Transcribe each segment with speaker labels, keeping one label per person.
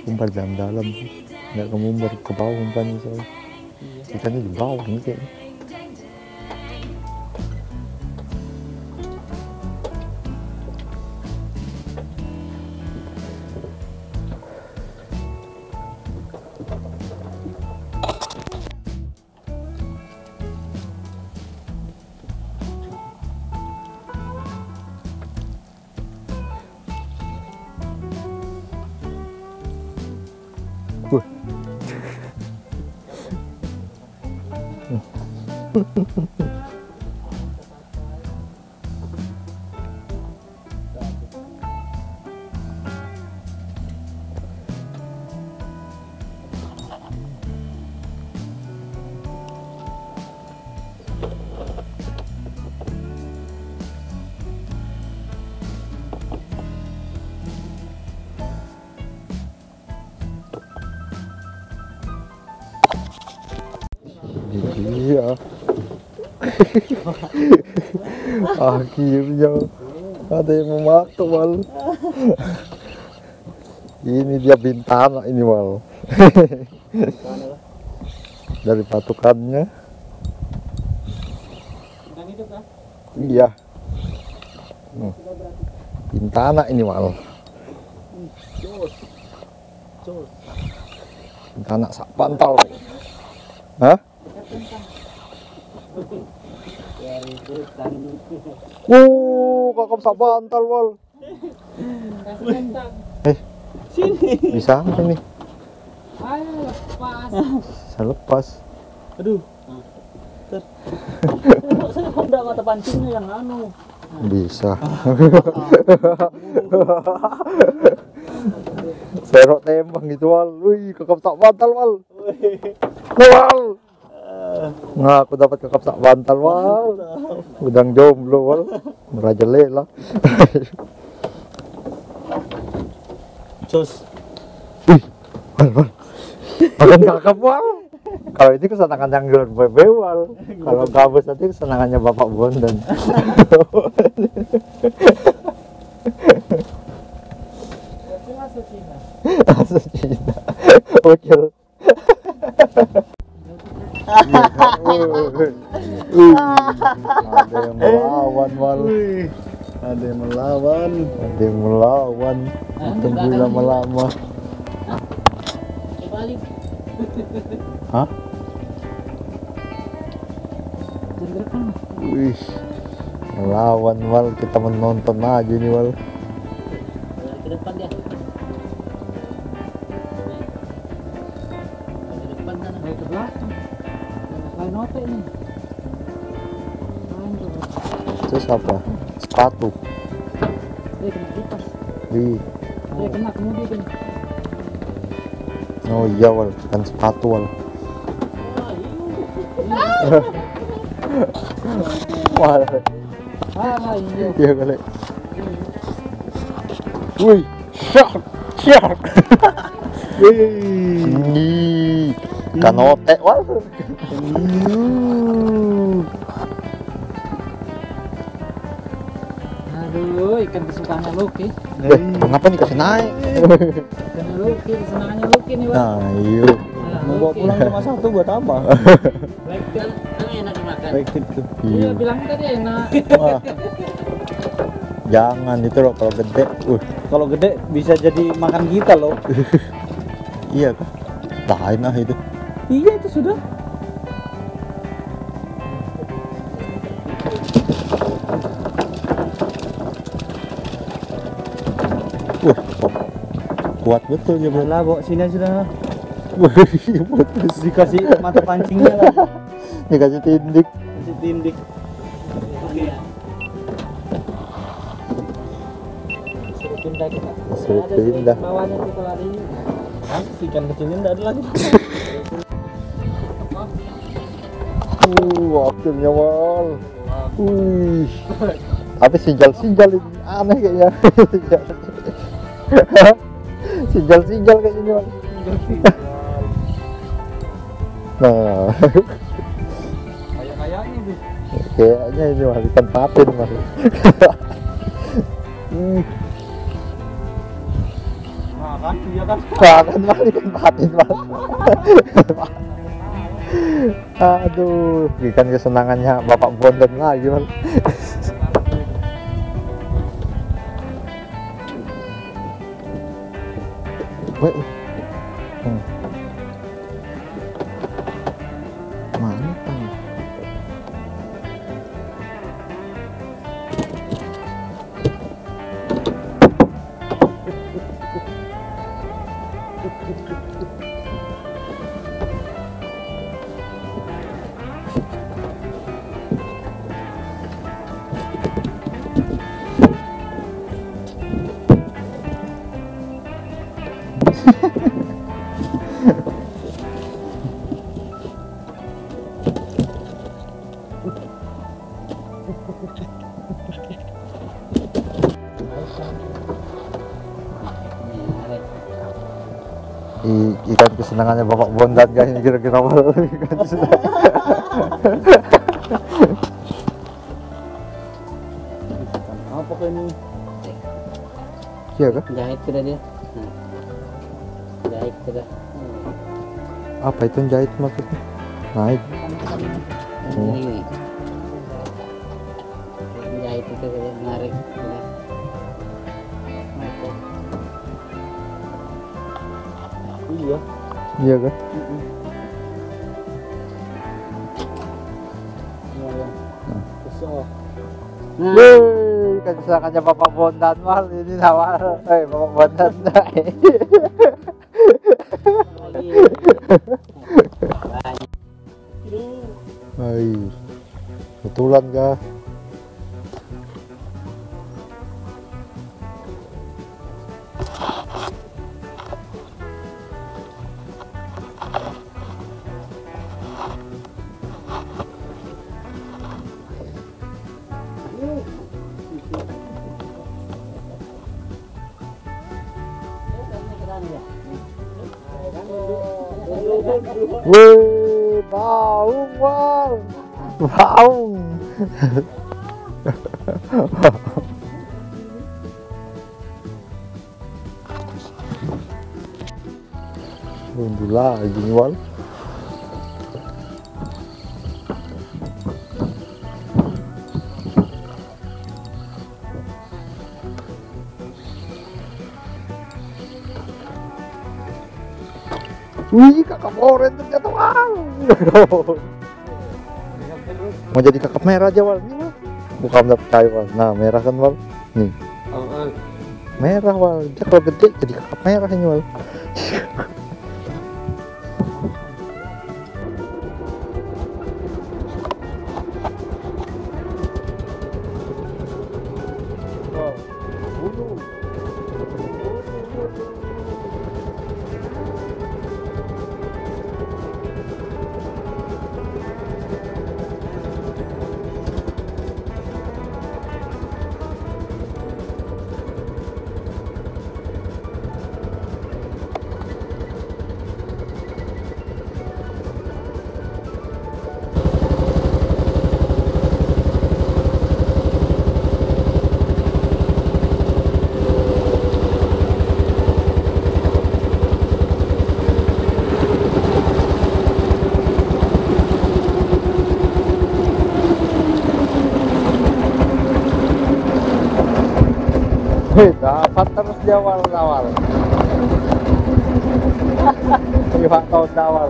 Speaker 1: Umpan dalam dalam, nggak kemumbar ke bawah umpannya soalnya. Ikannya di bawah nih kayaknya. Iya. Akhirnya ada yang memakan Wal. Ini dia bintana ini Wal. Dari patukannya. Iya. Bintana ini Wal. Bintana sak pantal. Hah? Kakap sak bantal Wal.
Speaker 2: Sini.
Speaker 1: Bisa sini.
Speaker 2: Ayo lepas.
Speaker 1: Saya lepas.
Speaker 2: Aduh. Saya udah mata pancingnya yang anu.
Speaker 1: Bisa. Serok tembang gitu Wal. Wih, kakap sak bantal Wal. Wal. Nah, aku dapat kakap sak bantal Wal. Udang jomblo Wal. Merajalela.
Speaker 2: Cus.
Speaker 1: Wih, Wal. Makan kakap Wal. Kalau ini kesenangan yang bebe Wal. Kalau gabus nanti kesenangannya Bapak Bondan. Asal Cina. Bocil. Ada yang melawan Wal.
Speaker 2: Ada yang melawan.
Speaker 1: Ada yang melawan. Tunggu lama-lama.
Speaker 2: Balik.
Speaker 1: Hah? Wih, melawan Wal. Kita menonton aja nih Wal.
Speaker 2: Ke depan dia. Ke depan sana. Ke belakang. Lain ote nih.
Speaker 1: Terus apa? Sepatu.
Speaker 2: Kena kipas.
Speaker 1: Wih.
Speaker 2: Kena kemudian kan.
Speaker 1: Oh iya Wal, kan sepatu Wal. Wah,
Speaker 2: Iya.
Speaker 1: iya kali. Wih, shark. Wih, kanote Wal.
Speaker 2: Aduh, ikan kesukaannya Lucky.
Speaker 1: Kenapa nih kasih naik?
Speaker 2: Ikan Lucky, kesenangannya Lucky nih Wal.
Speaker 1: Nah, iya.
Speaker 2: Mau bawa pulang cuma satu buat apa? Baik kan enak dimakan.
Speaker 1: Baik itu.
Speaker 2: Iya, bilang tadi enak.
Speaker 1: Wah. Jangan itu loh kalau gede.
Speaker 2: Kalau gede bisa jadi makan kita loh.
Speaker 1: Iya kan? Lain ah itu.
Speaker 2: Iya itu sudah.
Speaker 1: Kuat betul ya Bro.
Speaker 2: Lah, bawa sini aja dah.
Speaker 1: Wih, putus.
Speaker 2: Dikasih mata pancingnya lah.
Speaker 1: Dikasih tindik.
Speaker 2: Kasih tindik. Oke. Suruh pindah kita.
Speaker 1: Suruh pindah.
Speaker 2: Bawahnya kita lari. Ikan kecilnya enggak ada lagi.
Speaker 1: Waktunya Wal. Wih. Tapi sinjal-sinjal ini aneh kayaknya. Sinjal-sinjal kayak gini Wal. Nah,
Speaker 2: Kayaknya tuh.
Speaker 1: kayaknya ini Wal, ikan patin Wal.
Speaker 2: kan? Iya kan?
Speaker 1: Makan mal ikan patin mal. Aduh, ikan kesenangannya Bapak Bondan lagi mal. Weh, mantap. Ikan kesenangannya Bapak Bondan guys, ini kira-kira ikan kesenangan.
Speaker 2: Apa kayak ini?
Speaker 1: Iya kah?
Speaker 2: Jahit sudah dia. Jahit sudah.
Speaker 1: Apa itu jahit maksudnya? Naik.
Speaker 2: Ini. Jahit itu menarik. Iya.
Speaker 1: Iya kah?
Speaker 2: Nah,
Speaker 1: Yeay, ikan kesenangannya Bapak Bondan mal ini nawar. Bapak Bondan. Hai, betulan kah? Wih, baung mal, baung. Tunggu lagi nih wal. Wih, kakap oren ternyata wal. Mau jadi kakap merah aja wal. Ini wal. Bukan nggak percaya wal. Nah merah kan wal. Nih. Merah wal. Dia kalau gede jadi kakap merah ini wal. Dapat terus di awal-awal. 5 tahun awal.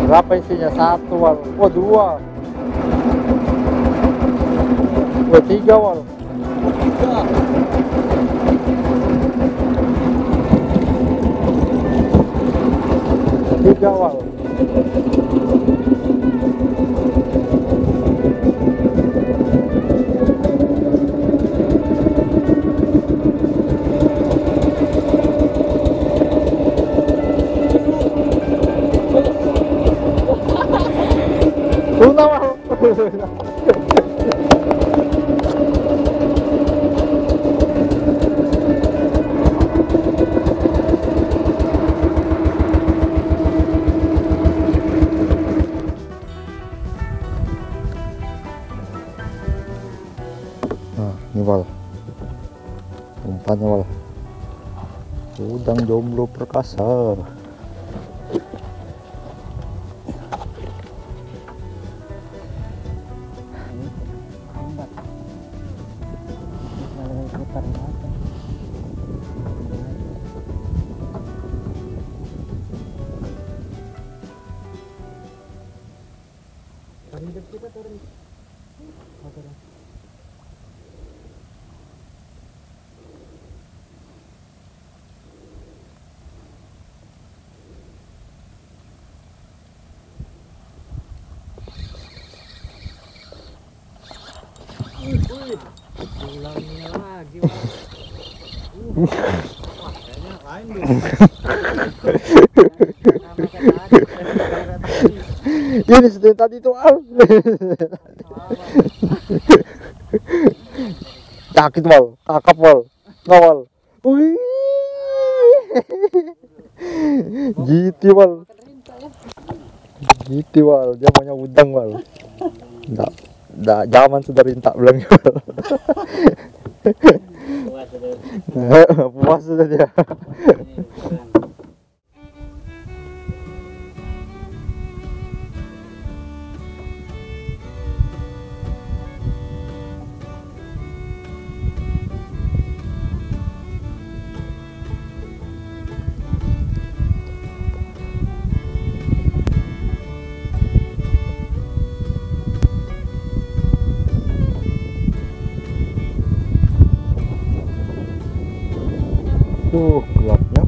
Speaker 1: Berapa isinya? 1 wal. Oh 2. Oh 3 wal. 3 wal. Tuna wal. Ini wal, umpannya wal, udang jomblo perkasa.
Speaker 2: Hidup kita turun. Ulangnya lagi. Wah, kayaknya lain deh.
Speaker 1: Ini seperti tadi tuh al. Sakit wal, kakap wal, ngawal. Wih, gitu wal, gitu wal. Dia maunya udang wal. Nggak zaman sudah rintak bilangnya wal. Puas sudah dia. Gelapnya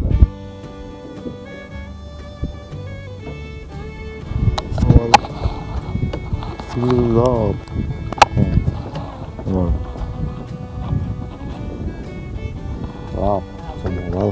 Speaker 1: gelap. Gelap, semua.